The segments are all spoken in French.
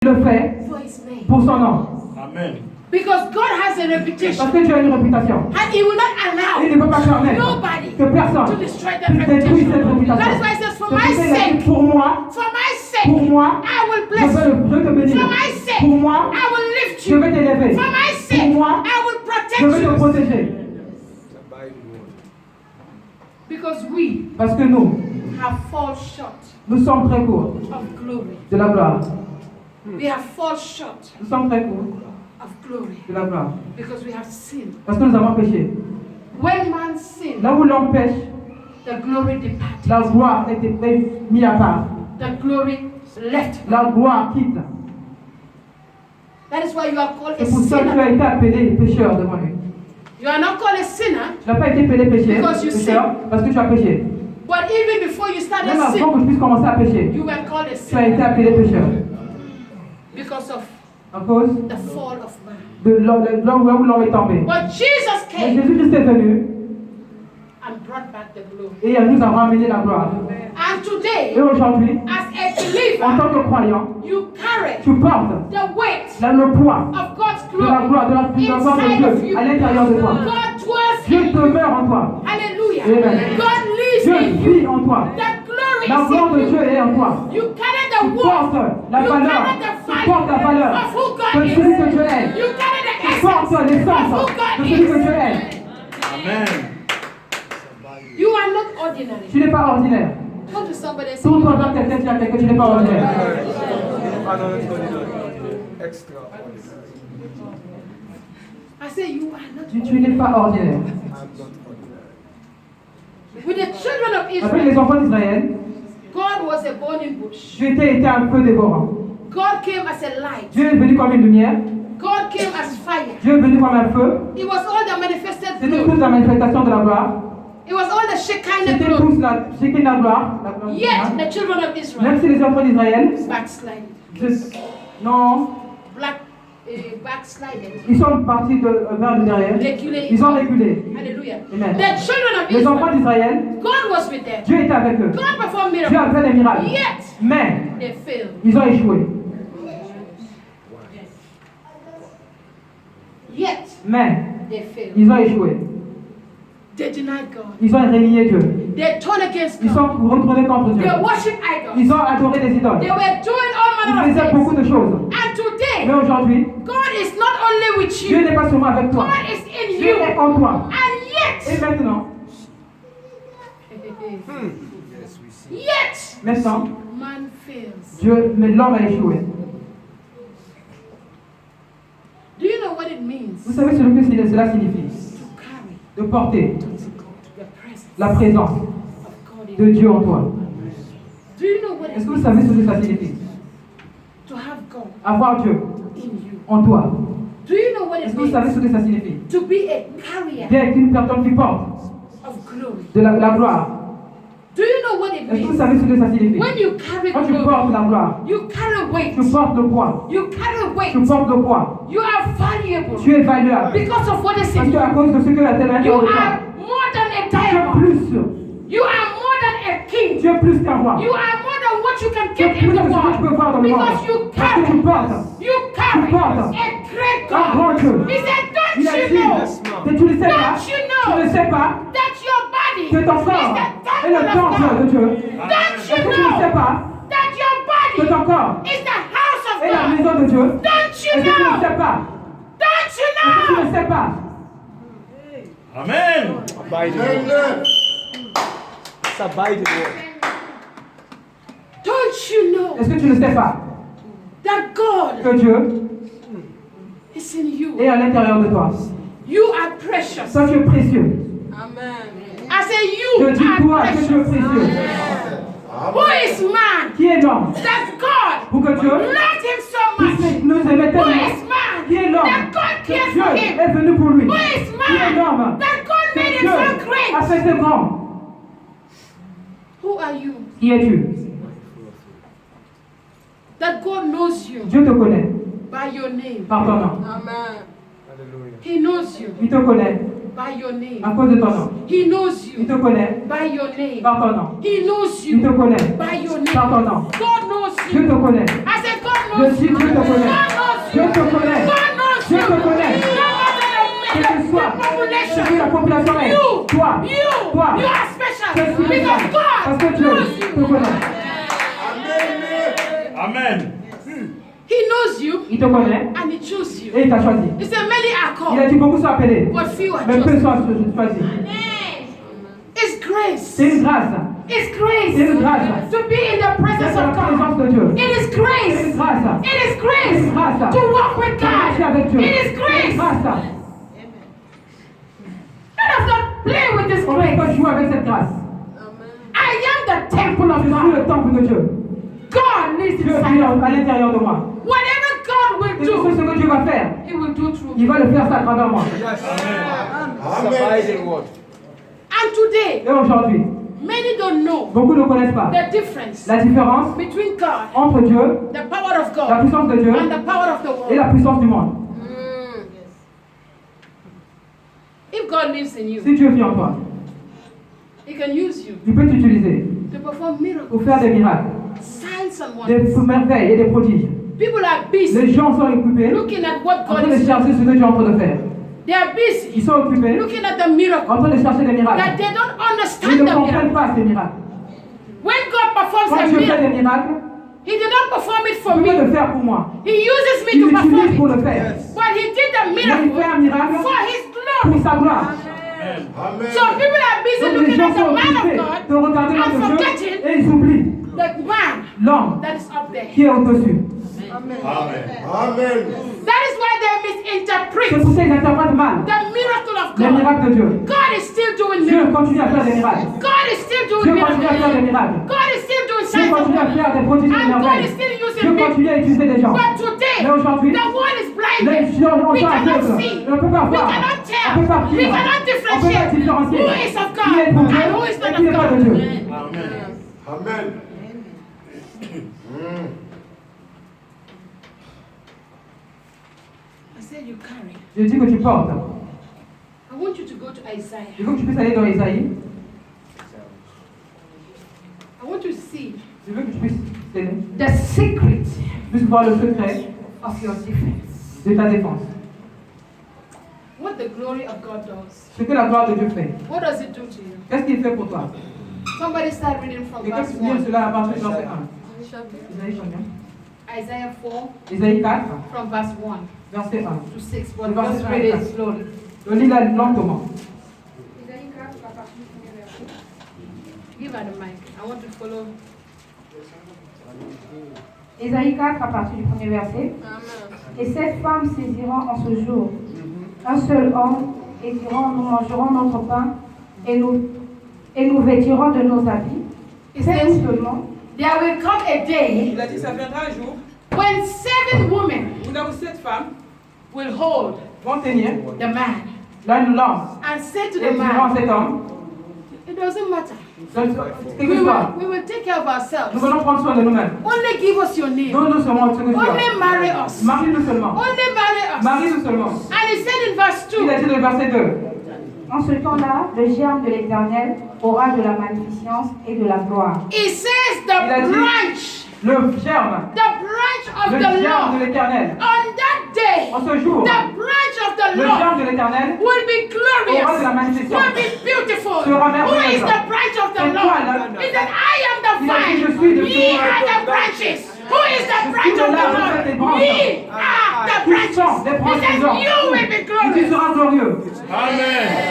le fait pour son nom. Amen. Because God has a reputation. Parce que Dieu a une réputation. And He will not allow Il ne peut pas permettre nobody que personne to destroy that puisse détruire cette reputation. réputation. That is why He says, for C'est my pour ça qu'il a dit, sake, pour moi, I will je bless veux you. te bénir. For my sake, Pour moi, I will lift je you. vais t'élever. For my Pour sake, moi, I will je veux te protect you. protéger. Because we Parce que nous fall short sommes très courts of glory. de la gloire. We have fall short Nous sommes très courts of glory de la gloire. because we have sinned. Parce que nous avons péché. When man sinned, Là où l'homme pêche, the glory departed. la gloire était mise à part. The glory left. La gloire quitte. That is why you are called a C'est pour ça que tu sinner. as été appelé pécheur devant lui. You are not called a sinner, Tu n'as pas été appelé pécheur Because you parce que tu as péché. but even before you started Même avant sin, que tu puisses commencer à pécher, you were called a tu as sinner été appelé pécheur. because of À cause the fall of man. de là où l'homme est tombé. But Jesus Mais came Jésus-Christ est venu and brought back the glory. et il nous a ramené la gloire. And today, Et aujourd'hui, as a en believer, tant que croyant, you carry tu portes the weight le poids of God's de la glory gloire, de la gloire de inside of Dieu you. à l'intérieur de toi. God dwells Dieu in you. demeure en toi. Hallelujah. Amen. God lives Dieu in you. vit en toi. The glory La gloire is de in Dieu you. est en toi. You carry Tu the portes worth. la You valeur. carry the Tu portes la value valeur of who de God is. celui que Dieu est. You carry the Tu portes essence of l'essence who de God celui que Dieu is. est. Amen. You are not ordinary. Tu n'es pas ordinaire. Come to somebody and say, Tourne-toi vers quelqu'un qui a quelqu'un, tu n'es pas ordinaire. I say you are not Tu n'es pas ordinaire. With the children of Avec Israel, les enfants d'Israël, God was a burning bush. Dieu était un feu dévorant. God came as a light. Dieu est venu comme une lumière. God came as fire. Dieu est venu comme un feu. It was all the manifested C'était glory. toute la manifestation de la gloire. It was all the Shekinah C'était glory. tous la Shekinah gloire. La gloire. Yet the children of Israel Même si les enfants d'Israël, backslided. non, Backslided. ils sont partis vers le derrière. Reculé. Ils ont reculé. Hallelujah. Amen. The children of Les enfants Israel, d'Israël, God was with them. Dieu était avec eux. God performed Dieu miracles. a fait des miracles. Yet Mais they failed. ils ont échoué. Yet Mais they failed. ils ont échoué. They denied God. Ils ont renié Dieu. They turned against Ils sont God. retournés contre Dieu. They worshiped idols. Ils ont adoré des idoles. They were doing all Ils manner of faisaient beaucoup things. de choses. And today, Mais aujourd'hui, God is not only with Dieu you, n'est pas seulement avec toi. God is in Dieu you. est en toi. And Et yet, maintenant, maintenant, man fails. mais l'homme a échoué. Do you know what it means Vous savez ce que cela signifie? to carry De porter the presence la présence of God in de you? Dieu en toi. Do you know what it Est-ce que vous means savez ce que ça signifie? to have God Avoir Dieu in you? en toi. Do you know what it Est-ce que vous savez means ce que ça signifie? to be a carrier D'être une personne qui porte of glory? de la gloire. Do you know what it Est-ce que vous means savez ce que ça signifie? when you carry Quand tu glory? portes la gloire, You carry weight. tu portes le poids. You carry weight. Tu portes le poids. You are valuable Tu es valuable. because of what is Parce in you. qu'à cause de ce que la terre You est are more than a tu es diamond. plus. You are more than a king. Tu es plus qu'un roi. You are more than what you can Tu es get plus in que the ce que tu world. peux voir dans le monde. Because you Parce que tu carry, portes you carry portes a great un grand God. Dieu. He said, Il don't a you dit, know mais tu ne sais pas, Don't you know tu ne sais pas that your body que ton is corps the est le temple of temple de God? Dieu. Don't Est-ce you que tu ne sais know pas that your que body ton corps is the house of est la God? maison de Dieu? Don't Est-ce you que tu ne know? sais pas? Don't you Est-ce que tu know? ne sais pas? Amen. Abide in the word. Let's abide in the word. Don't you know Est-ce que tu ne sais pas that God que Dieu is in you? est à l'intérieur de toi? You are precious. Toi, tu es précieux. I say Je you dis are toi que tu es precious. précieux. Who is man Qui est l'homme? that God Pour que Dieu loved him so much? puisse nous aimer Who tellement. is man Qui est l'homme? that God Que cares Dieu for him? est venu pour lui. Who is Qui est man l'homme? that God Que made him Dieu so a great? fait ce grand. Who are you Qui es-tu? that God knows you Dieu te connaît by your name? par ton nom. Hallelujah. He knows you Il te connaît by your name. à cause de ton nom. He knows Il you te connaît by your name. par ton nom. He knows Il te you connaît by your par ton name. nom. God knows Dieu you. te connaît. I said God Je dis Dieu te connaît. Dieu te connaît. Dieu te connaît. Quelle que soit ce que la population est. Toi. You are special. Tu es spécial. Parce que Dieu te connaît. Amen. He knows you Il te connaît and he chooses you. et il t'a choisi. He said, many are Il a called, dit beaucoup sont appelés, but few are mais peu chosen. sont choisis. It's grace. C'est une grâce. It's grace C'est une grâce. to be in the C'est presence la of God. présence de Dieu. It is C'est une grace. grâce. It is grace Grâce. to walk with De marcher God. avec Dieu. It is C'est une grace. grâce. Let us not play with this On ne peut pas grace. jouer avec cette grâce. I am the temple of Je suis God. le temple de Dieu. God lives Dieu inside vit of me. à l'intérieur de moi. Whatever God will Et je sais do, ce que Dieu va faire. He will do through Il me. va le faire ça à travers moi. And today, Et aujourd'hui, many don't know beaucoup ne connaissent pas the difference la différence between God, entre Dieu, the power of la God, puissance de Dieu and the power of the et world. la puissance du monde. If God lives in you, Si Dieu vit en toi, He can use you il peut t'utiliser to perform miracles, pour faire des miracles, signs and des wonders. merveilles et des prodiges. People are busy Les gens sont occupés looking at what en train God de is doing. chercher ce que Dieu est en train de faire. They are busy Ils sont occupés looking at the miracle en train de chercher des that miracles. they don't Ils understand ne the comprennent miracle. pas ces miracles. When God performs Quand a Dieu fait miracle, des miracles, He did not perform it for il peut me. le faire pour moi. He uses me Il to perform l'utilise pour it. le faire. But He did the Mais il fait miracle un miracle for His pour glory. sa gloire. So people are busy Donc les looking gens at the sont man occupés of God de regarder and l'homme de Dieu forgetting et ils oublient the man l'homme that is up there. qui est au-dessus. That is why they C'est misinterpret pour ça qu'ils interprètent mal the miracle of les God. miracles de Dieu. God is still doing Dieu miracles. continue à faire des miracles. God is still Dieu doing continue à faire des miracles. miracles. God is still doing Dieu signs of continue à wonders. faire des prodiges et des And God merveilles. is still Dieu using me. continue à utiliser des gens. But today, Mais aujourd'hui, the world is les blinded. gens We sont cannot aveugles. see. On ne peut pas We voir. cannot On tell. ne peut pas We vivre. cannot On ne peut pas differentiate différencier who is of qui God est pour Dieu and who is et not qui n'est of pas de God. Dieu. I said you carry. Je dis que tu portes. I want you to go to Isaiah. Je veux que tu puisses aller dans Isaïe. I want you to see Je veux que tu puisses t'aider. the secret Tu puisses voir le secret of your defense. de ta défense. What the glory of God does. Ce que la gloire de Dieu fait. What does it do to you? Qu'est-ce qu'il fait pour toi? Somebody start reading from Et quand verse tu lis 1. cela à partir du verset 1. Isaïe combien? Isaiah 4 Isaïe 4, from verse 1 verset 1. to 6. But Le verset just read it 1. slowly. Je lis là lentement. Isaïe 4, la partie du premier verset. Give her the mic. I want to follow. Isaïe 4, à partir du premier verset. Et cette femme saisira en ce jour un seul homme et diront, nous mangerons notre pain et nous vêtirons de nos habits. It C'est says, seulement there will come a day Il a dit ça viendra un jour when 7 women où là où cette femme will hold vont tenir the man là une lance and say to et the diront à man, cet homme, it doesn't matter. quel que soit, We will take care of nous ourselves. allons prendre soin de nous-mêmes. Only give us your name. Donne-nous seulement ce que tu as. Only marry us. Marie-nous seulement. Only marry us. Marie-nous seulement. And he said in verse Il a 2, dit dans le verset 2. en ce temps-là, le germe de l'Éternel aura de la magnificence et de la gloire. it says Il a the dit- branch Le germe of le the germe de Lord. l'Éternel. On that day, En ce jour, the branch of the le Lord germe de l'Éternel will be glorious, aura de la magnificence. will be beautiful. Sera Who merveilleuse. is the branch of the C'est toi, Lord? là. He said, I am the Il a dit, vine. je suis le Ye vine. are the branches. Who is the Je branch suis of le the arbre avec les Lord? branches. Ye are the Tu branches. sens des He branches says, des hommes. you will be Et tu glorious. seras glorieux.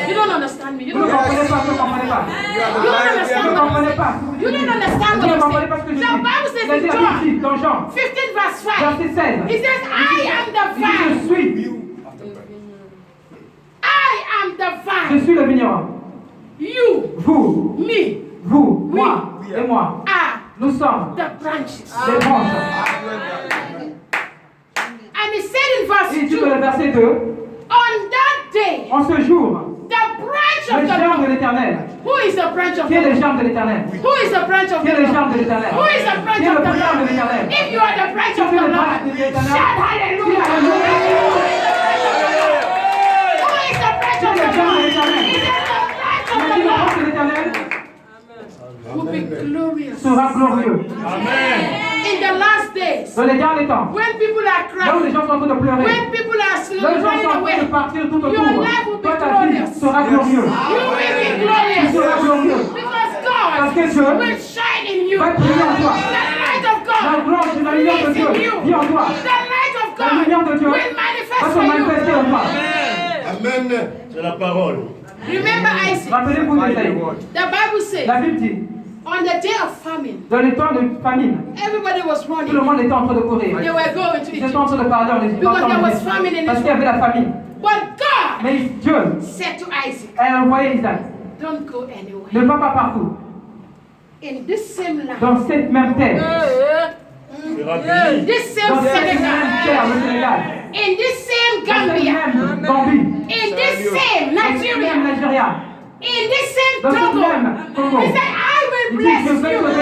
You don't understand me. You Vous ne don't comprenez understand. pas, vous ne comprenez pas. You don't Vous understand ne what I'm comprenez saying. pas. You don't understand Vous what ne I'm comprenez pas ce que saying. je The dis. Bible says Il a dit in la John Bible dans Jean, 15 verse 5. verset 16. He says, I am the Il dit, vine. je suis I am the Je vine. suis le vigneron. You, Vous, me, vous, Oui. moi et moi, are nous sommes the branches. des branches. And he said in verse Et il dit 2, dans le verset 2, on that day, en ce jour, the branch le of the germe de Lord. l'Éternel. Who is the branch of Qui est the le Lord? germe de l'Éternel? Who is the branch of Qui est the le Lord? germe de l'Éternel? Who is the branch Qui est of le the germe de Lord? l'Éternel? If you are the branch Si of tu es the le Lord, branche de l'Éternel, shout hallelujah. Who is the branch of Qui est le the germe de Lord? l'Éternel? He said the branch Il of a dit the le Lord branche de l'Éternel will be glorious. sera glorieux. In the last last days, Dans les derniers temps, when people are là où les crying, gens sont en train de pleurer, when people are là où slowly les gens running sont en train de away, partir tout autour, your life will be toi ta vie glorious. sera glorieuse. You will be Tu glorious. seras glorieux. Because Parce God que Dieu will shine in you. va briller en toi. The light of La God gloire de la lumière de is Dieu in you. vit en toi. The light of La lumière God de Dieu will va manifest se for manifester you. en toi. Amen. C'est la parole. Remember Isaac. Rappelez-vous d'Ésaïe. The Bible says, La Bible dit, on the day of famine, dans les temps de famine, everybody was tout le running. monde était en train de courir. They were going to Ils étaient Egypt. en train de parler en Égypte. Because there was Parce famine in qu'il y avait la famine. But God Mais Dieu said to Isaac, a envoyé Isaac. don't go anywhere. Ne va pas partout. In this same land, Dans cette même terre. Sera béni. this Dans same cette même terre, Senegal, le Sénégal. in this same Dans cette Gambia, même Gambie. in this same Dans cette même Nigeria, Nigeria. in this same Dans cette Togo, même Congo. he said, I Il will dit, je bless vais te you. bénir.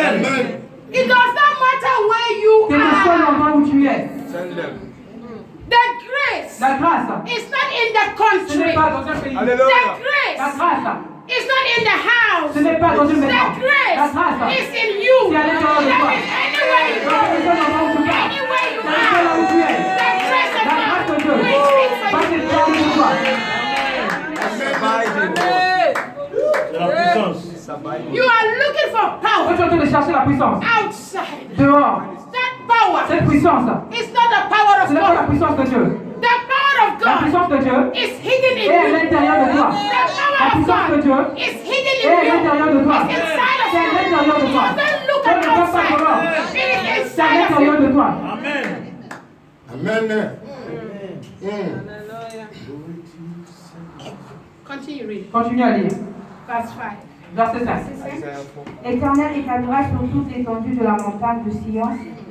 Amen. It does not matter where you Quel que soit are. l'endroit où tu es. The grace La grâce, is not in the ce n'est country. pas dans un pays. The La grace grâce, is not in the house. ce n'est pas dans une The maison. La grace grâce, is in you. c'est à l'intérieur de That toi. means anywhere you Dans go, quel que soit l'endroit où tu es. anywhere you Quel que soit là où are, tu es. the grace of La grâce de God Dieu will speak va for te you. parler de toi. C'est la puissance. You are looking for Quand power tu es en train de chercher la puissance, outside. dehors, That power cette puissance, is not the power ce of n'est pas la God. puissance de Dieu. The power of La God puissance de Dieu is hidden est à in you. l'intérieur de toi. The La power of puissance de God Dieu is hidden est à in you. l'intérieur de toi. It's inside of C'est à you. l'intérieur de toi. Don't look Ne at regarde pas outside. dehors. It is C'est à inside of l'intérieur you. de toi. Amen. Continue reading. Continue à lire. Verse 5. Verset 5. L'Éternel établira sur toute l'étendue de la montagne de Sion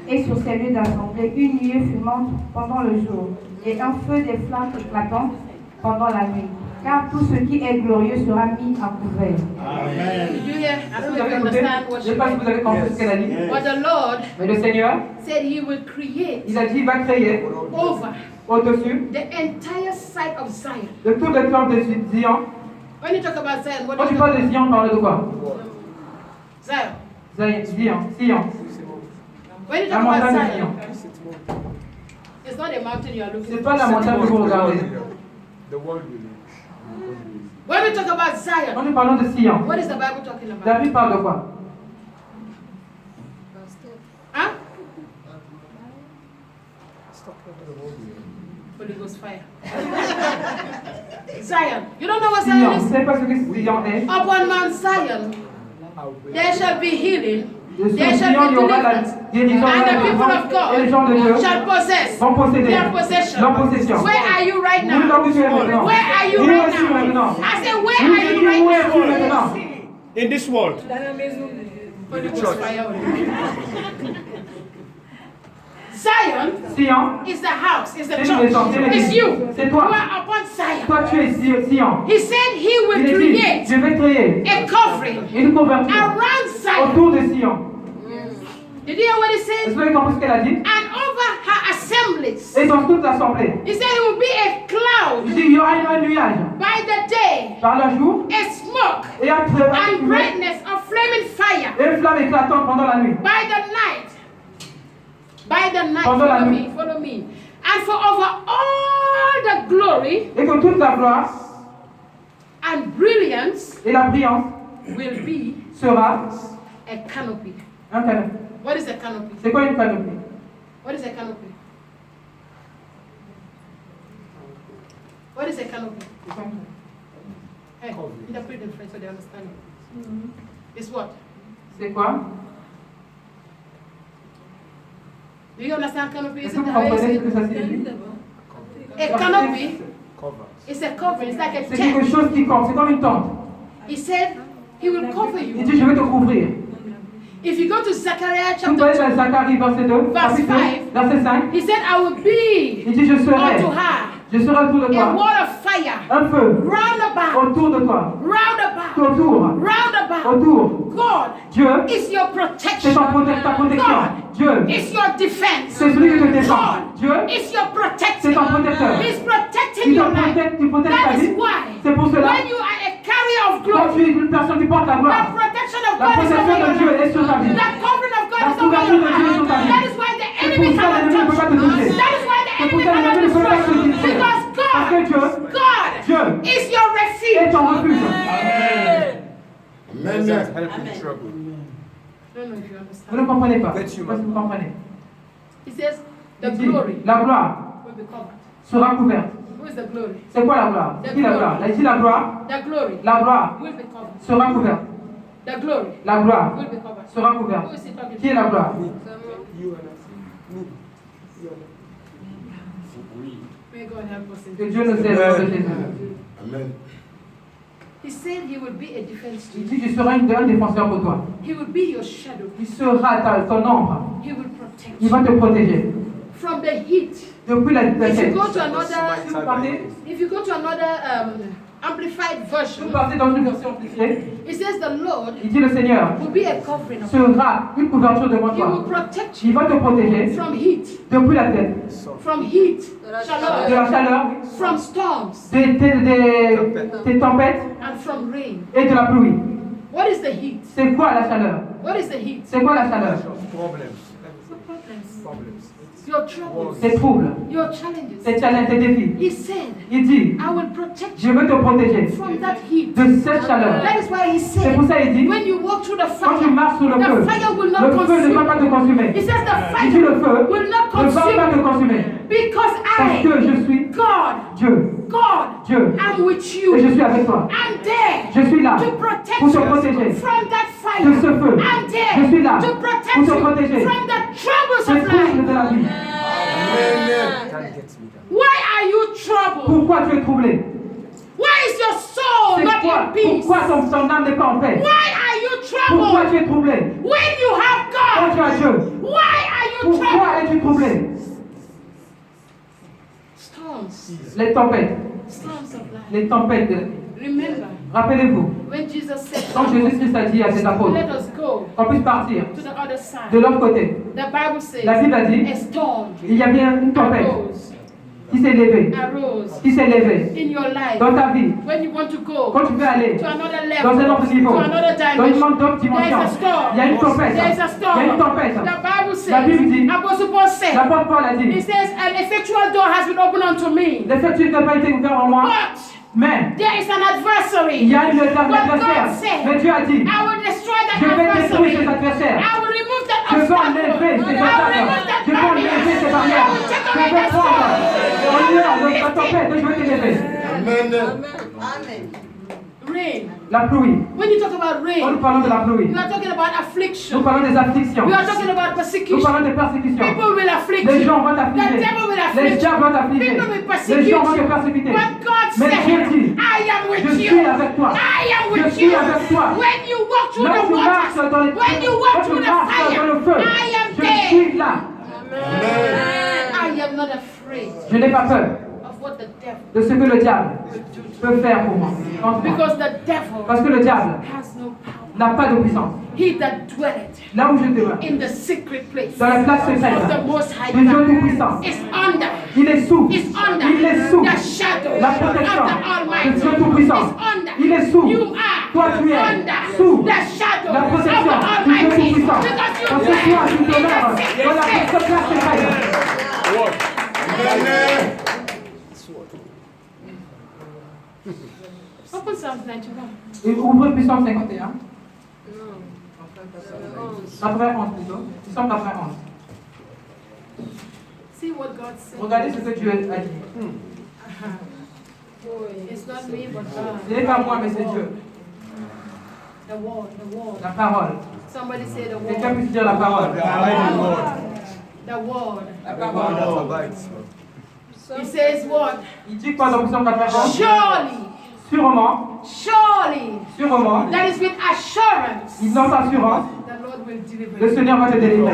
et sur ses lieux d'assemblée une nuée fumante pendant le jour et un feu des flammes éclatantes pendant la nuit. Car tout ce qui est glorieux sera mis à couvert. Amen. Did you hear? I don't Vous know if avez you écouté? understand what Je ne she sais pas si meant. vous avez compris ce qu'elle a dit. But the Lord Mais le Seigneur, said he will create il a dit, il va créer over au-dessus the entire site of Zion. de toutes les plantes de Zion. When you talk about Zion, what Quand do tu you parles talk de Zion, parle de quoi? Zion. Sion. When you La talk about montagne de Zion, Zion. it's not a mountain you are Ce looking n'est at. pas la montagne que vous regardez. When we talk about Zion, Quand nous parlons de Sion, what is the Bible talking about? David parle de quoi? Huh? Holy Ghost fire. Zion. You don't know what Zion Sion, vous ne is? savez pas ce que Sion est? Upon Mount Zion, there shall be healing. Sur There shall Sion, il y be aura la deliverance. guérison And the de people of la et les gens de God Dieu shall possess vont posséder their possession. leur possession. Where are you right Où là now? où tu es maintenant? Where are you Où right es-tu maintenant? now? I said, Où where are you right es-tu now? maintenant? In this world. Holy Ghost fire. Zion Sion, is the house, is the c'est une church. maison, c'est It's l'église. you. C'est You toi. are upon Zion. Toi, tu es Sion. He said he Il will est dit, create je vais créer a covering une couverture around Zion. autour de Sion. Did you hear what he Est-ce said? que vous avez compris ce qu'elle a dit? And over her assemblies, Et dans toute l'assemblée, he said it will be a il cloud dit, il y aura un nuage by the day, par le jour a smoke et un and fumée brightness of flaming fire et une flamme éclatante pendant la nuit. by the night. By the night, Pendant la follow nuit. me, follow me. And for over all the glory Et que toute la gloire and brilliance et la brillance will be sera a canopy. un canopé. What is a canopy? C'est quoi une canopée? What is a canopy? What is a canopy? Hey, interpret in French so they understand it. It's what? C'est quoi? Do you understand canopy? Est-ce Is que it vous how you comprenez say ce que it? ça signifie? A canopy is a covering. It's like a C'est quelque tent. chose qui couvre, c'est comme une tente. He said he will cover Il you. dit, je vais te couvrir. If you go to Zechariah Tu peux aller chapter 2, dans Zacharie verset 2, chapitre 2, verset 5. he said, I will be Il dit, je serai unto her autour de a toi. wall of fire Un feu round about, autour de toi. round about, Autour. round about. Autour. God Dieu, is your c'est protection. ta protection. God Dieu, is your defense. c'est celui qui te défend. God Dieu, is your protector. c'est ton protecteur. He's protecting Il te your life. protège, tu protèges ta That is vie. why C'est pour cela, when you are a carrier of quand glory, tu es une personne qui porte la the gloire, protection of la God is protection over de your Dieu life. est sur ta vie. The covering of God is over couverture your de Dieu sur ta life. vie. That is why the C'est enemy pour ça que cannot l'ennemi ne peut pas te touch toucher. you. That is why the C'est pour enemy ça que cannot l'ennemi ne peut pas te destroy you. toucher. Because Parce que Dieu God Dieu is your est refuge. ton refuge. Amen. I don't know if you Vous ne understand. comprenez pas. Je ne sais pas si vous comprenez. He says the Il dit, glory la gloire will be covered. sera couverte. Who is the glory? C'est quoi la gloire? C'est qui la gloire? Il dit la gloire. The glory La gloire will be covered. sera couverte. The glory La gloire will be covered. sera Who couverte. is he talking Qui est to? la gloire? May God help us in Que this. Dieu nous aide au nom de Jésus. Amen. He said he will be a defense to Il you. dit tu seras un défenseur pour toi. He will be your shadow. Il sera ton ombre. He will protect Il you va te protéger. from the heat. Depuis la If you tête. go to Si vous another, partez, if you go to another amplified si vous version, partez dans une version amplifiée, it says the Lord il dit le Seigneur will be a covering of you. sera une couverture devant He will toi. protect you Il va te protéger from heat, depuis la tête. from heat, De shalom, la chaleur, from storms, des tempêtes and from rain. et de la pluie. What is the heat? C'est quoi la chaleur? What is the heat? C'est quoi la chaleur? Your troubles, Tes troubles, your challenges. tes challenges, tes défis. He said, Il dit, I will protect je you veux te protéger from that heat. de cette chaleur. That is why he C'est said, pour ça qu'il dit, when you walk through the quand tu fire, marches sur le feu, the fire will le not feu ne va consume. pas te consumer. He says the Il dit, le fire feu will not ne va pas te consume consumer. because Parce que I, je suis God, Dieu. Dieu. am with Et you. je suis avec toi. I'm there Je suis là to protect pour te you protéger from that fire. de ce feu. I'm Je suis là there to pour protect te you protéger from the troubles des of life. troubles de la vie. Why are you troubled? Pourquoi tu es troublé? Why is your soul C'est not quoi? in peace? Pourquoi ton âme n'est pas en paix? Why are you Pourquoi troubled? tu es troublé? When you have Quand tu God, as Dieu, why are you pourquoi troubled? es-tu troublé? Storms, Les tempêtes. storms of life. Les tempêtes. Remember Rappelez-vous, when Jesus said, quand Jésus-Christ a dit à ses apôtres let us go qu'on puisse partir to the other de side. l'autre côté, The Bible says la Bible a dit, a storm il y avait une tempête arose qui s'est levée, in your life. dans ta vie. When you want to go Quand tu veux aller to another dans un level, autre niveau, to another dans une dimension, autre dimension, there is a storm. il y a une tempête. There is a Il y a storm. une tempête. The Bible La Bible dit, says, Apostle Paul said, l'apôtre Paul a he dit, says, an effectual door has been opened unto me. l'effectif n'a pas été ouvert en moi, But mais there is an adversary. il y a une But adversaire. God said, Mais Dieu a dit, I will destroy that je vais détruire adversary. ces adversaires. I will remove that Je vais obstacle. enlever ces I will obstacles. remove that Je vais enlever barrier. ces I barrières. will take Je away vais that prendre storm. en lieu de la tempête et je vais t'élever. Amen. Rain. La pluie. When you talk about Quand nous rain, parlons de la pluie, you are talking about nous affliction. parlons des afflictions. We are talking about Nous persecution. parlons des persécutions. People will afflict Les you. gens vont The t'affliger. devil will Les afflict gens you. vont t'affliger. People will Les persecute gens vont te you. persécuter. But God Mais Dieu said, dit, I am je with suis you. avec toi. I am Je with suis you. avec toi. When you walk through Là the tu marches waters, dans les when you quand walk tu through the marches dans fire, le feu, I am je there. suis là. I am not afraid Je n'ai pas peur of what the devil de ce que le diable peut faire pour moi. Contre moi. because the devil Parce que le diable has no power. n'a pas de puissance. He that dwelleth Là où je demeure, in the secret place dans la place of the secrète Most High du Dieu God Tout-Puissant, is under. il est sous. Is under Il est sous the shadow la of protection the Almighty. de Dieu Tout-Puissant. Is under. Il est sous. You are Toi tu es under sous the shadow la of protection the du Dieu Almighty. Tout-Puissant. Because you Parce que toi tu dwell in demeures the dans secret la place. place secrète. Amen. Open Psalms 91. Et ouvrez Psaume 51. 91 plutôt. Psaume 91. See what God said. Regardez ce que Dieu a dit. It's not me, but God. Ce n'est pas moi, mais c'est Dieu. The word, the word. La parole. Somebody say the Quelqu'un word. puisse dire la parole. The word. La parole. He says what? Il dit quoi dans Psaume 91? Surely, Sûrement, surely, sûrement, that is with assurance. il donne assurance, The Lord will deliver le you. Seigneur va te délivrer.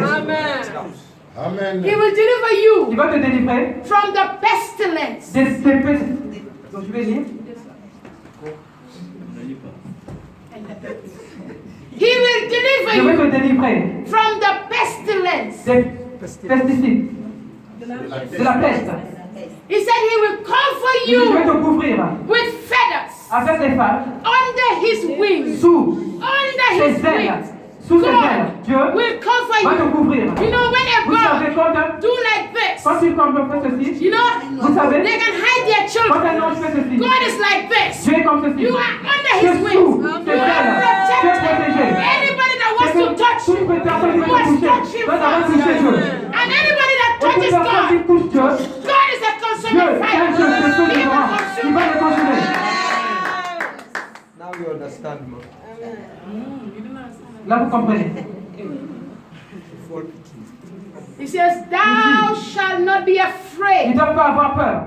Amen. He will deliver you Il va te délivrer from the pestilence. des pestes. Donc je vais lire. He will deliver Je vais you te délivrer from the pestilence. des pesticides, de la peste. He said he will cover Je vais you te couvrir with feathers avec des femmes under his wings. sous Under his ses ailes. wings. Sous ses ailes, Dieu will cover va te you. couvrir. You know, when a Vous savez bird quand, do like this, quand il comme fait ceci, you know, vous savez, they can hide their quand children. un ange fait ceci, God is like this. Dieu est comme ceci. You are under Tu es his sous wings. ses You are ailes. Tu es protected. protégé. Anybody that wants to touch Toute you personne qui veut te must toucher touch him doit d'abord first. toucher Dieu. And anybody that Toute touches personne qui God, touche Dieu, God is a Dieu consuming est fire. un Dieu de feu He will vivant. Il consume va le consumer. Now you understand, man. Là, vous comprenez. He says, thou shalt not be Ils ne afraid doivent pas avoir peur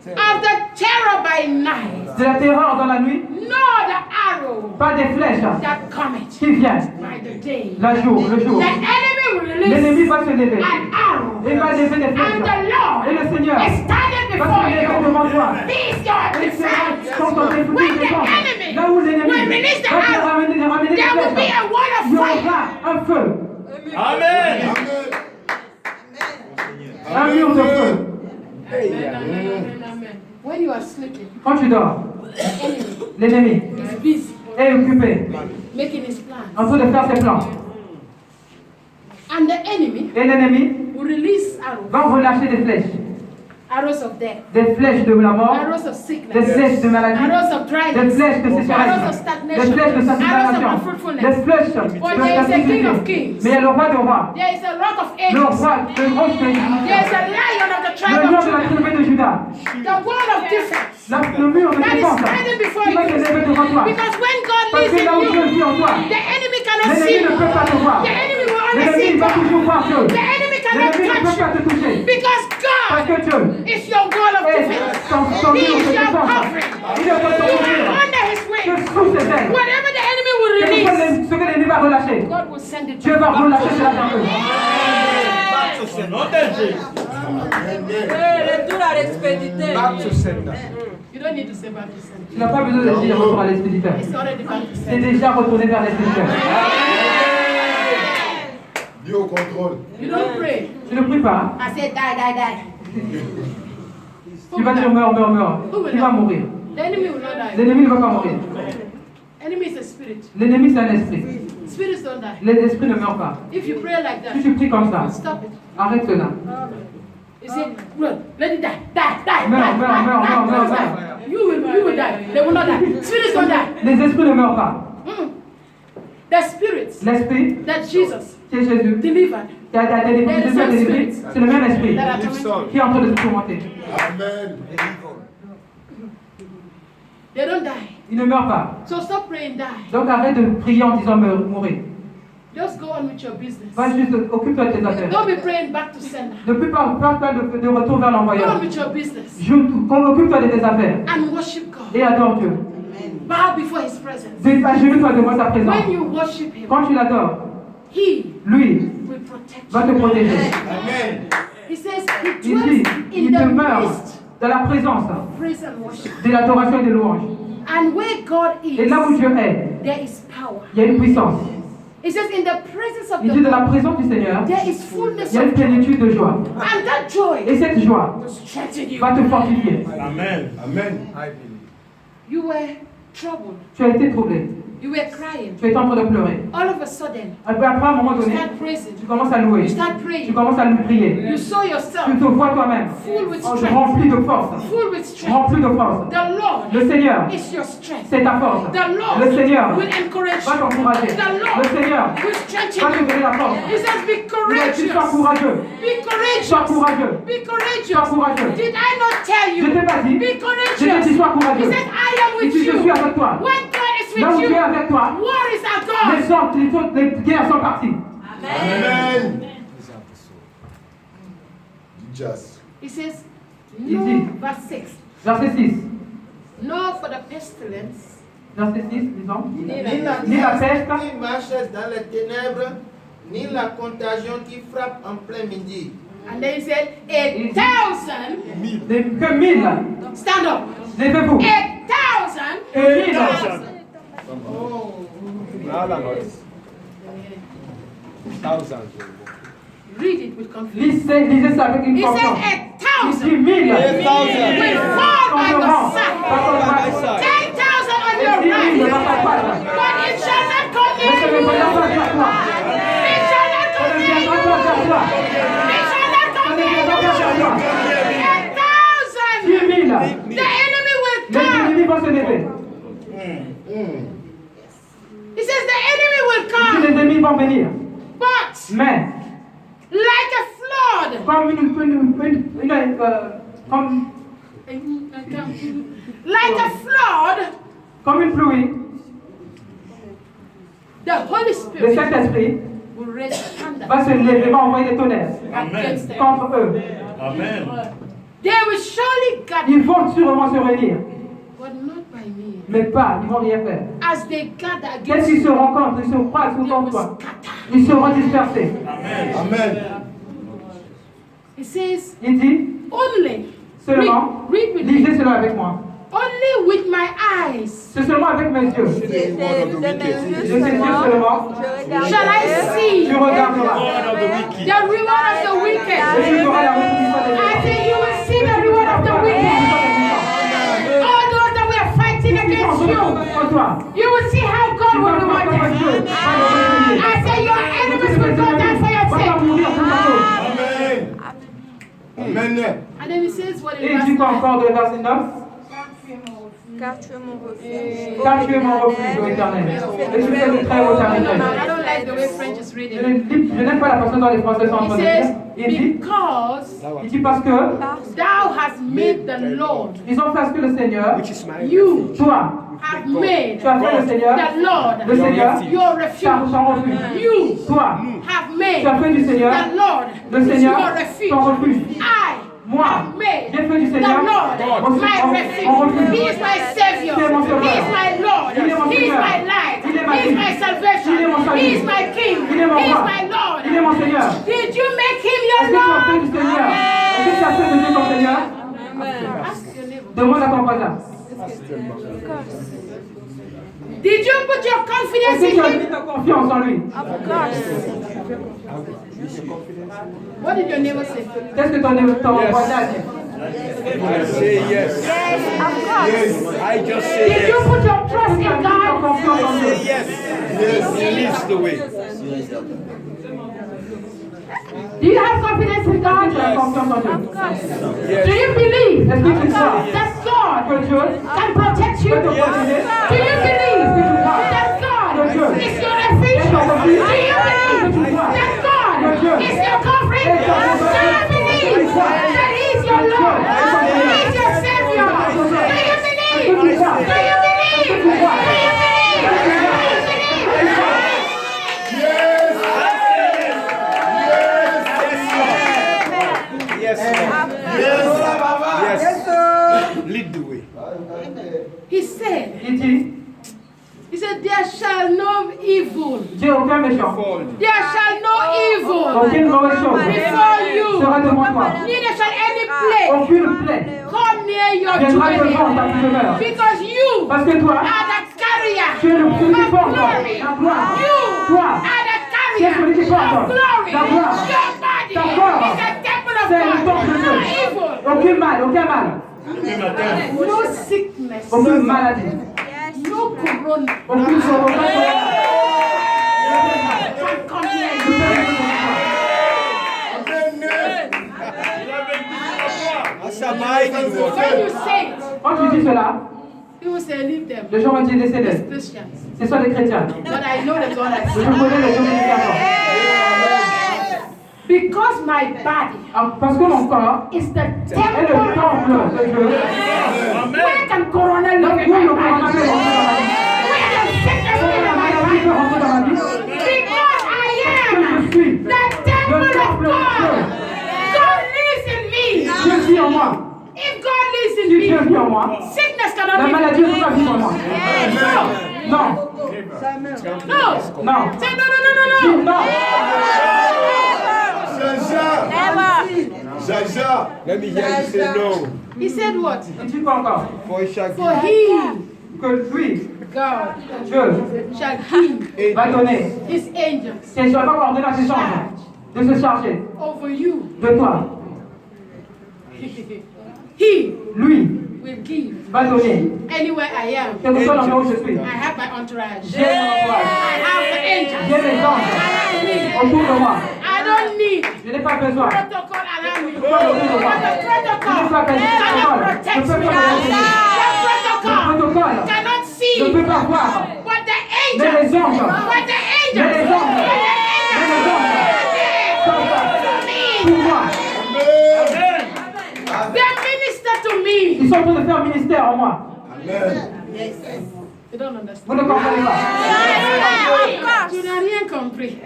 of the terror by night, de la terreur dans la nuit, nor the arrow pas des flèches that cometh qui viennent by the day. le jour. The enemy will L'ennemi release va se lever. an arrow, Il va lever des and flèches. the Lord Et le Seigneur is standing va se before lever you. devant toi. He is your Et il sera defense. contre tes When fouilles the enemy Là où l'ennemi will release the va te arrow, ramener des there will be flèches, a wall il y of fire. aura un feu, Amen. un mur de feu. When you are sleeping, Quand tu dors, the enemy l'ennemi is busy est occupé making his plans. en train de faire ses plans. And the enemy Et l'ennemi will release arrows, va relâcher des flèches. arrows of death, Des flèches de la mort, arrows of des sickness, flèches de maladie, arrows of des dryness, flèches de arrows of séparation, des stagnation, flèches de arrows of satisfaction, des unfruitfulness. flèches But de there is a King of facilité. Kings. Mais il y a le roi des rois, There is a rock of le ages. roi de roche de There is Juda, a lion of the le tribe lion of de la Judah. tribu de Juda, The wall of defense le mur de that is défense standing before qui va se lever you. devant toi. Because when God Parce lives que là où in Dieu you, vit en toi, the enemy cannot see l'ennemi ne you. peut pas te voir. The enemy will only L'ennemi see va toujours God. voir Dieu. The enemy cannot L'ennemi ne peut touch pas te you. toucher. Because Parce God que Dieu is your wall of est defense. ton He mur is de your défense. covering. Il est votre You couvrir. are under his Que wing. sous ses ailes, Whatever the enemy will ce release, que l'ennemi va relâcher, God will send it Dieu to va you. relâcher cela vers eux. Back to sender. Retour à l'expéditeur. Back to sender. You don't need to say back to sender. Tu n'as pas besoin de dire retour à l'expéditeur. It's already back to C'est sender. déjà retourné vers l'expéditeur. Dieu au contrôle. You don't pray. Tu ne pries pas. I said die, die, die. Tu vas dire meurs, meurs, meurs. Tu vas mourir. The enemy will not die. L'ennemi ne va pas mourir. Enemy is a spirit. L'ennemi, c'est un esprit. Spirits don't die. L'esprit ne meurt pas. If you pray like Si that, tu pries comme ça, stop it. arrête cela. You say, run, let it die, die, die, Meurs, die, meurs, die, meurs, die, meurs, die, meurs, die. You will die. They will not die. Spirits don't die. Les esprits ne meurent pas. The spirits L'esprit, that Jesus c'est Jésus. delivered Qui a délivré, Jésus a délivré. C'est le même esprit that are Live coming. soul. qui est en train de te tourmenter. Amen. They don't die. Il ne meurt pas. So stop praying, die. Donc arrête de prier en disant mourir. Just go on with your business. Va juste, occupe-toi de tes affaires. Don't be praying back to sender. Ne plus pas de retour vers Go l'envoyeur. on with your business Occupe-toi de tes affaires and worship God. et adore Dieu. Bow before His presence. Agenouille-toi devant sa présence. When you worship Him, Quand tu l'adores, He lui will protect va you. te protéger. Amen. He says He Il dit, dwells il in the demeure midst dans la présence of praise and worship. de l'adoration et de louange. And where God Et là où is, Dieu est, there is power. il y a une puissance. He says in the presence of Il the dit de la Lord, présence du Seigneur, there is fullness il y a une of joy. plénitude de joie. And that joy Et cette joie will strengthen you. va te fortifier. Amen. Amen. I believe. You were troubled. Tu as été troublé. You were crying. Tu es en train de pleurer. All of a sudden, Après, à un moment you donné, start praising. tu commences à louer. You start Tu praying. commences à lui prier. You saw Tu yourself te vois toi-même full with strength. rempli de force. Full with strength. Rempli de force. The Lord Le Seigneur, is your strength. c'est ta force. The Lord Le Seigneur will encourage va you. t'encourager. The Le Lord Seigneur will va strengthen te you. donner la force. He says, be Il a dit, sois courageous. courageux. Be Sois courageous. courageux. Be Sois courageous. courageux. Did I not tell Je you? t'ai pas dit. Be Je t'ai dit, courageous. sois He courageux. said, I am Il with dit, je suis you. avec toi. When God is Là où with tu es you, avec toi, worries are gone. les guerres sont parties. Amen. Just. He says, Il no, dit. verse 6. Verset 6. No, for the pestilence, Verset 6, disons. Ni Ni la peste, qui marche dans les ténèbres, ni la contagion qui frappe en plein midi. and then he said, 1,000. que 1000. Stand up. Levez-vous. 1,000. Et 1000. Oh. All of us. Thousands. Read it with confidence. Lisez ça avec une He says, confiance. 1,000 Il dit 1000. 1,000. will fall by your Par side. ton bras. 10,000 on Et your 10 000 right. dans ta droite. But it shall not come Ne se near you. répandra pas vers toi. It shall not Ça come ne near viendra you. pas vers toi. It shall not Ça come ne near viendra pas vers toi. you. 10 000. 1,000. The enemy will Les come. ennemis vont se lever. He says the enemy will Si come. les ennemis vont venir. But Mais, like a flood, comme like a flood, comme une pluie, the Holy le Spirit Saint-Esprit will raise a thunder va se lever, va envoyer des tonnerres against them. contre eux. Amen. They will surely gather, Ils vont sûrement se réunir, but not by me. mais pas, ils vont rien faire. As they gather Dès against qu'ils you, se rencontrent, ils se croisent they autour de will toi, scatter. ils seront dispersés. Amen. He says, Il dit, only, seulement, read with me, lisez cela avec moi. only with my eyes C'est seulement avec mes yeux. De mes yeux Je sais Dieu seulement, shall I see tu regarderas. Of the wicked. the reward of the wicked. Et tu verras la rétribution des I méchants. say you will see the reward of the wicked. All those that were fighting against you, Contre toi. you will see how God Tu will vas reward voir comment Dieu them. va le réunir. I say your enemies will go down for your Va sake. mourir pour ta cause. Amen. Amen. And then he says what Et in il dit verse quoi 9? encore de verset 9? car tu es mon refuge. Car tu es mon refuge, ô Éternel. Et tu fais de très haut ta I retraite. don't like the way French is Je reading. n'aime pas la façon dont les Français sont en He train de says, dire. Il dit parce que thou hast made the Lord, ils ont fait à ce que le Seigneur, you toi, have made tu as fait le Seigneur, the Lord le Seigneur, your refuge. ton refuge. You Toi, have made tu as fait du Seigneur, the Lord le Seigneur, your refuge. ton refuge. Moi, have made j'ai fait du the Seigneur Lord my refuge. mon refuge. He is my Savior. Il est mon sauveur. He is my Lord. Il est mon He is Seigneur. my light. Il est ma He is vie. my salvation. Il est mon salut. He is my King. Il est mon He is roi. my Lord. Il est mon Seigneur. Did you make him Est-ce your que tu as fait Lord? du Seigneur? Est-ce que tu as fait de Dieu ton Seigneur? Ask your neighbor. Demande à ton voisin. Did you put your confidence Est-ce que tu as in mis him? ta confiance en lui? Of course. What did your neighbor say? Qu'est-ce que ton voisin a dit? I say yes. Yes, of course. I just say Did you yes. put your trust Tu as in mis ta God? confiance en lui? Yes. He leads the way. Do you have confidence in Tu God? as confiance en Dieu? Of course. Do you believe Est-ce que tu crois that God que Dieu can protect you? peut te protéger? Do you believe that God is your refuge? Do you believe that God is your covering? Do you believe that He is your Lord? He is your Savior? Do you believe? Do you believe? Do you believe? Do you believe? Yes. Yes. Yes. Lead the way. He said, Il dit, there shall no evil. Dieu aucun méchant, There shall no evil aucune mauvaise chose before you. sera devant toi. Neither shall any plague Aucune plaie come near your viendra devant ta dwelling. demeure. Because you Parce que toi, are the carrier tu es le celui qui of porte glory. la gloire. You Toi, are the tu es celui qui carrier porte of glory. la gloire. Your body Ta corps, is a temple of c'est le God. temple de No Dieu. evil. Aucun mal, aucun mal. No sickness. Aucune maladie. No corona. Aucune sortie. Can come near you. When you say it, Quand tu dis cela, he will say, leave them. les gens vont dire laissez-les. It's Christians. Ce sont des chrétiens. But I know the God I Je serve. connais les gens différents. Because my body Parce que mon corps is the est temple le of temple God. de Dieu. Where can corona live Donc, in où my le corona body? peut rentrer dans ma vie? Where can sickness live in La my maladie peut body? rentrer dans ma vie. Because I Que am je suis the le temple of temple de God. Dieu. God lives in me. Dieu vit en moi. If God lives in Si Dieu me, vit en moi, sickness la cannot live maladie in ne peut me. pas vivre en moi. No. Non. No. Non. Say no, no, no, no, no. Non. Jaja. Let me hear you say no. He said what? Il dit quoi encore? For it shall For give. he, Que lui, God, Dieu, shall give va donner. his angels Que je vais pas ordonner à ses anges de se charger over you. de toi. He Lui, will give. va donner. Anywhere I am, Quel que soit l'endroit où je suis. I have my entourage. J'ai mon entourage. I have the angels. J'ai mes anges autour de moi. I don't need Je n'ai pas besoin. protocol around me. Protocol autour de moi. But the protocol Je n'ai pas besoin de cannot protocole. protect Je peux me. pas me protéger. The Le protocol protocole, cannot see. je ne peux pas voir. But the Mais les angels. anges, But the angels. mais les anges, But the mais les angels. anges, sont là Me. pour moi. They minister to me. Ils sont en train de faire ministère en moi. You don't understand. Vous ne comprenez pas. Tu n'as rien compris.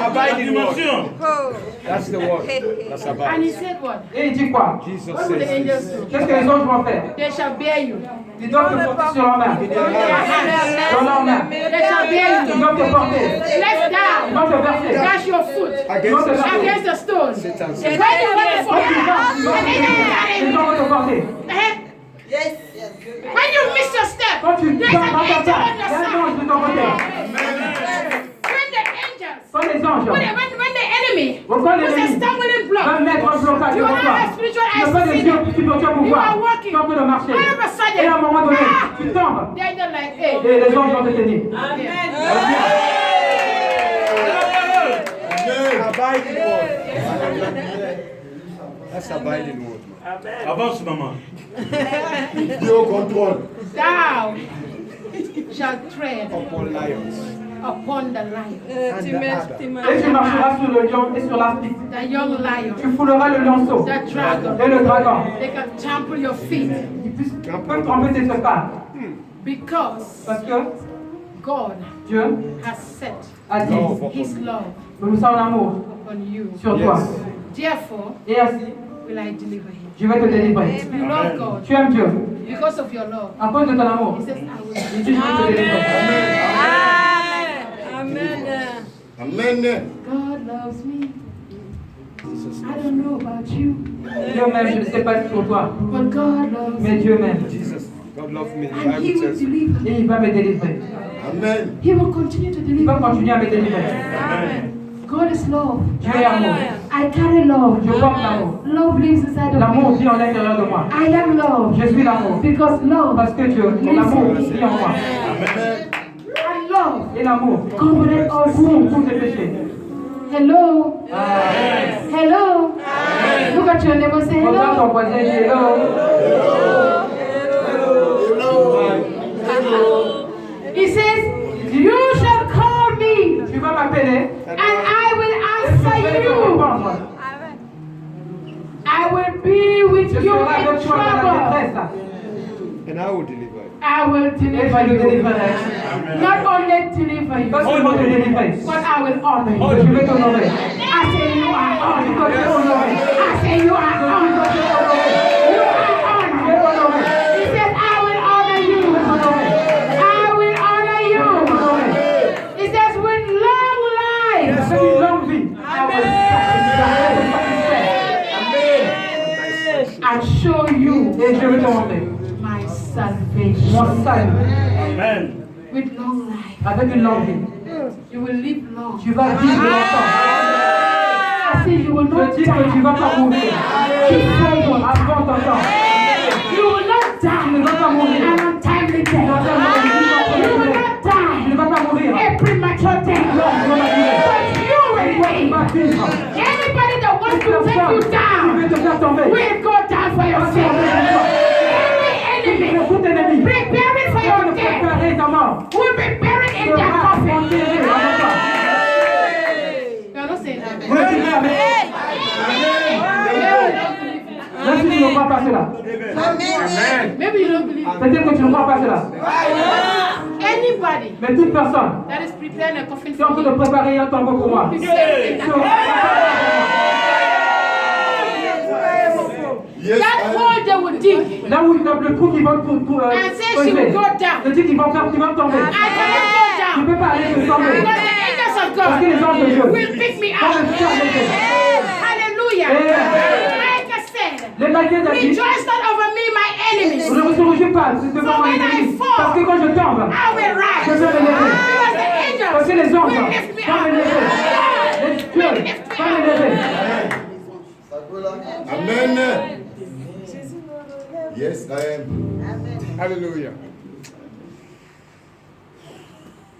Abide in the word. That's the word. That's And abide. he said what? Et il dit quoi? Jesus What will the says angels this. do? Qu'est-ce que les anges vont faire? They shall bear you. Ils doivent te porter sur leur main. Dans leur main. They shall bear Ils you. doivent te porter. Left Ils down. vont te verser. Dash your foot Ils vont te verser. against the stone. Satan says. When you went Quand tu for vas, ils vont te porter. Les gens vont te porter. when you miss your step, Quand tu there's vas an dans ta angel table, on il y your a un side. ange de ton côté. When the angels, Quand les anges when the enemy vont was a l'ennemi stumbling va block, mettre un blocage you devant have toi. a spiritual Tu n'as pas de eyes yeux to see. spirituels pour You voir. are walking. Tu es en train de marcher. All of a sudden, Et à un moment donné, ah, tu tombes. the angel like, hey, Et les anges vont te tenir. Abide in the word. That's abide in the word. Avance, maman. Dieu au contrôle. thou shall tread Upon lions upon the lion, and the adder. Et tu marcheras sur le lion et sur l'aspi. the young lion, Tu fouleras le lionceau the dragon. et le dragon. They can trample your feet Ils peuvent tremper tes pas. because Parce que God Dieu has set a dit, his love nous sommes en amour upon you. sur toi. Therefore, Et ainsi, will I deliver him. je vais te délivrer. You love God Tu aimes Dieu. because of your love. À cause de ton amour, He says, I will. il dit, je vais te délivrer. Amen. God loves me. I don't know about you, Dieu m'aime, je ne sais pas sur toi, but God loves me. mais Dieu m'aime. Jesus, God loved me. The And He Bible will says. deliver. Et il va me délivrer. Amen. He will continue to Il va deliver. continuer à me délivrer. God is love. Dieu est amour. I carry love. Je porte l'amour. Love lives inside of L'amour me. vit en l'intérieur de moi. I am love Je suis l'amour. because love Parce que Dieu, l'amour vit en moi. and love Et l'amour covenant all couvre sin. tous les péchés. Hello. Hello. Look at your neighbor. Say Regarde ton hello. voisin et dis hello. He says, you shall call me Tu vas m'appeler. and I will Je answer vais te you. répondre. I will be with Je you serai in avec toi dans la trouble. détresse. And I will deliver you. I will Et je deliver te you. délivrerai. Not only deliver you, Pas seulement te délivrer, but I will honor you. je vais t'honorer. I say you are Tu honored. dois te honorer. I say you are honored. You are honored. He said, I will honor you. I will honor you. He says, with long life Avec une longue vie. and show you Et je vais te montrer my salvation. mon salut. Amen. With long life, Avec une longue vie. you will live long. Tu vas vivre longtemps. I say you will not Je dis que tu die. vas pas mourir. Avant ton temps. You will not Tu ne die vas pas mourir. an untimely Tu vas death. pas mourir. You will not Tu die ne vas pas mourir. a premature death. But you will Tu live. vas vivre. Anybody that wants to take you Tu down vais te faire tomber. will go down for your sake. Every enemy Tout ennemi. preparing for Tu your vas death préparer ta mort. will be buried in their Sera coffin. enterré avant toi. You are not saying that. Je dis amen. Même si tu ne crois pas cela. Maybe you don't believe it. Peut-être que tu ne crois pas cela. Anybody Mais toute personne that is preparing a coffin qui est en for train de you préparer un tombeau pour moi. will be saved. Yes, That hole they will dig. Là où le trou qui va And say she will go down. le dit qu'ils vont faire, qu'ils vont tomber. I cannot go Tu down. ne peux pas aller te tomber. Because the angels of Parce que les God anges de Dieu will pick me vont up. me faire lever. Hallelujah. Amen. Micah said, Les Maïens a dit, rejoice not over me, my enemies. je ne me réjouis pas devant mon ennemi. Parce que quand je tombe, I will rise. je vais me lever. Because the angels Parce que les anges will lift me vont me lever. up. Les dieux vont me lever. Amen. Yes, I am. Hallelujah.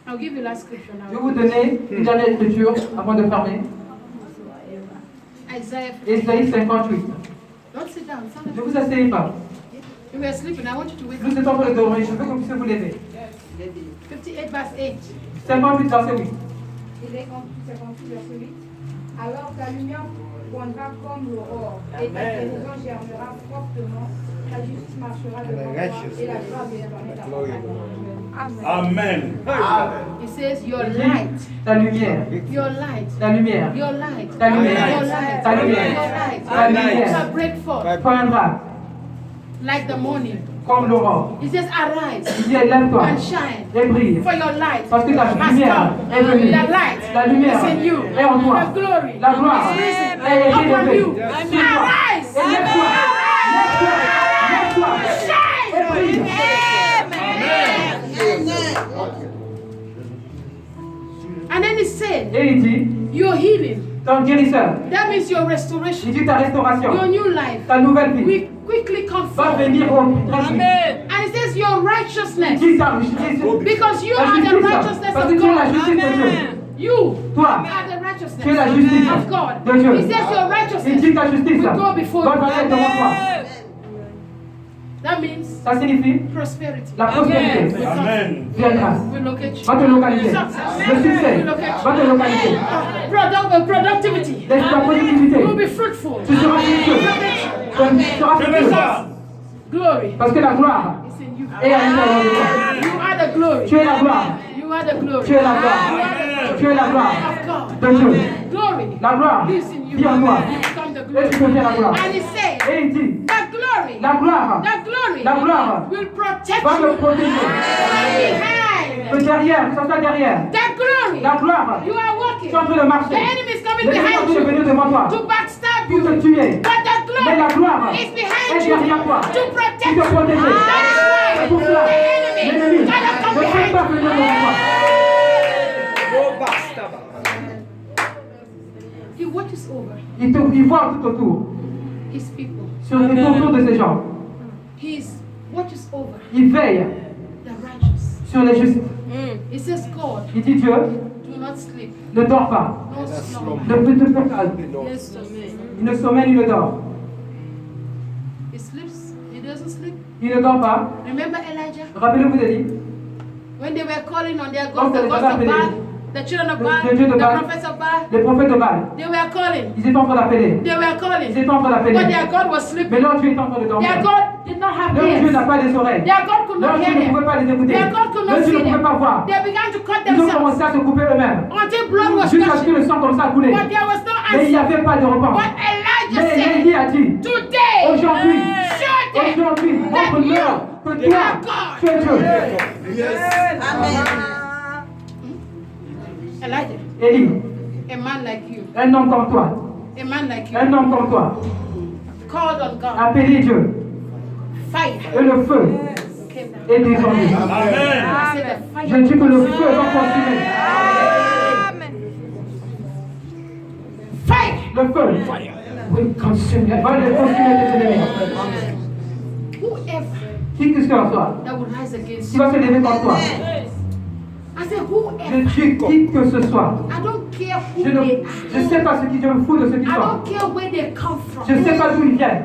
I'll give you last scripture Je vais now. vous donner une dernière écriture avant de fermer. Isaiah 50. Ésaïe 58. Don't sit down. Ne vous asseyez pas. You were sleeping. I want you to wake Nous up. êtes en train de dormir. Je veux que vous puissiez vous lever. 58 verse 8. 58 verset 8. Il est en 58 verset 8. Alors ta lumière poindra comme l'aurore, et ta guérison germera fortement, ta justice marchera devant toi, et la gloire de l'Éternel t'accompagnera. Amen. It says your light. Ta lumière. Your light. Ta lumière. Your light. Ta lumière. Your light. Ta lumière. Your light. Ta lumière. Shall break forth Poindra like the morning. comme l'aurore. It says arise Il dit lève-toi and shine. et brille. For your light Parce que ta has lumière come. est venue. The light La lumière is in you. est en toi. The glory La gloire is risen est upon élevée you. sur toi. Arise. Et lève-toi. Lève-toi. Lève-toi. Et brille. And then it said, Et il dit, your healing. ton guérisseur, That means your restoration. il dit ta restauration, Your new life ta nouvelle vie will quickly come va forth. venir au très vite. And it says your Il righteousness. dit ta justice. Because you La are the justice, righteousness parce of que tu es la God. justice de Dieu. You Toi, are the righteousness tu es la justice of God. de Dieu. It says your Il righteousness dit ta justice will go before va you. venir devant toi. That means Ça signifie prosperity la prospérité Amen. viendra. will locate you. Va te localiser. Le succès will locate va te localiser. you. Productivity. La productivité. You will be fruitful. Tu seras fructueux. Tu seras Je veux fructueux. ça. Glory Parce que la gloire is in you. est à l'intérieur de toi. You are the glory. Tu es la gloire. You are the glory. Tu es la gloire. Tu es la gloire Of God. de Dieu. Glory La gloire lives in you. vit en toi. You become the Et glory. tu deviens la gloire. And it says Et il dit, that glory, la gloire that glory will protect va you me protéger. behind. Que derrière, que ça soit derrière. That glory, La gloire, you are walking. tu es en train de marcher. The enemy is coming L'ennemi est behind en train de you venir devant toi to backstab pour you. te tuer. But the Mais la glory gloire is est behind you derrière toi to protect pour you. te protéger. That is why Et pour cela, the enemy l'ennemi cannot come ne peut behind pas you. venir devant toi. He watches over Il voit tout autour, his people. sur tout autour de ces gens. He watches over Il veille the righteous. sur les justes. He says, God, Il dit Dieu, do not sleep, ne dors pas. no slumber. Ne peut te faire calme. Il ne sommeille ni ne dort. He sleeps, he doesn't sleep. Il ne dort pas. Remember Elijah? Rappelez-vous d'Élie. When they were calling on their Quand gods, the les gods gens of appelaient Baal, the children of Baal, les dieux de the Baal, prophets of Baal, les prophètes de Baal, they were calling. ils étaient en train d'appeler. They were Ils calling. étaient en train But d'appeler. their God was Mais sleeping. leur Dieu est en train de dormir. Their God did not have Leur Dieu ears. n'a pas les oreilles. Their God could Leur not Dieu hear ne pouvait them. pas les écouter. Their God could Leur not Dieu ne see pouvait pas them. voir. They began to cut Ils ont themselves commencé à se couper eux-mêmes. until blood was Jusqu'à ce que gushing. le sang commence à couler. But there was no Mais il n'y answer. avait pas de repense. But Elijah Mais said, Élie a dit, today, aujourd'hui, surely, aujourd'hui, montre-leur que toi, tu es Dieu. Elijah, Élie, a man like you, un homme comme toi, a man like you, un homme comme toi, called on God, appelez Dieu. fire Et le feu came down. est descendu. Amen. I said the fire. Je dis que le feu va consumer. Fire. Le feu oui, consumer. Va les consumer tes ennemis. Whoever Qui que ce soit, that would rise against qui you. va se lever contre toi. I said, Je whoever. tue qui que ce soit. I don't care who Je they ne are. sais pas ce qui je me fous de ce qui I sont. don't care where they come from. Je ne sais pas d'où ils viennent.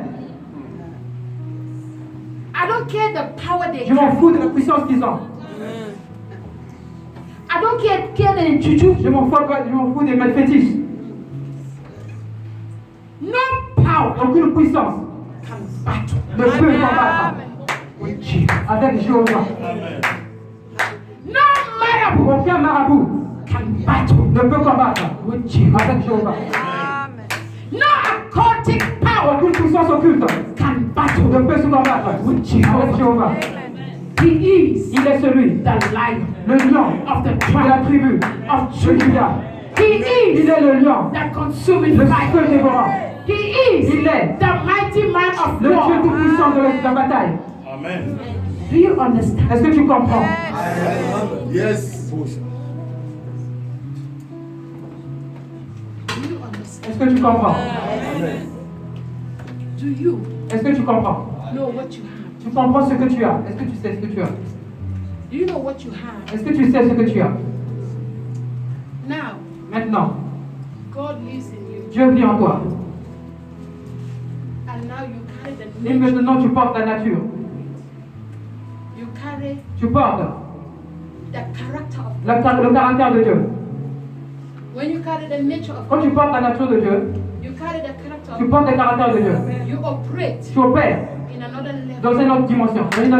I don't care the power they Je m'en have. fous de la puissance qu'ils ont. I don't care the juju. Je m'en fous des fétiches. No power Aucune puissance can battle. ne peut combattre avec Jéhovah. Amen. No marabout Aucun marabout can battle. ne peut combattre avec Jéhovah. No occultic power Aucune puissance occulte can battle. ne peut se combattre avec Jéhovah. He is Il est celui, the lion le lion of the de la tribe tribu of de Judah. Juda. He Il is est le lion, the consuming le fire. feu dévorant. He is Il est the mighty man of le Dieu war. tout-puissant de la bataille. Amen. Do you understand? Est-ce que tu comprends? Yes. Do you understand? Est-ce que tu comprends? Do you Est-ce que tu comprends? know what you have? Tu comprends ce que tu as? Est-ce que tu sais ce que tu as? Do you know what you have? Est-ce que tu sais ce que tu as? Now, Maintenant, God lives in you. Dieu vit en toi. And now you carry the Et nature. maintenant, tu portes la nature. You carry Tu portes the character of le caractère de Dieu. When you carry the nature of Quand tu portes la nature de Dieu, you carry the character tu of portes le caractère de Dieu. you operate Tu opères in another level. dans une autre dimension, dans une autre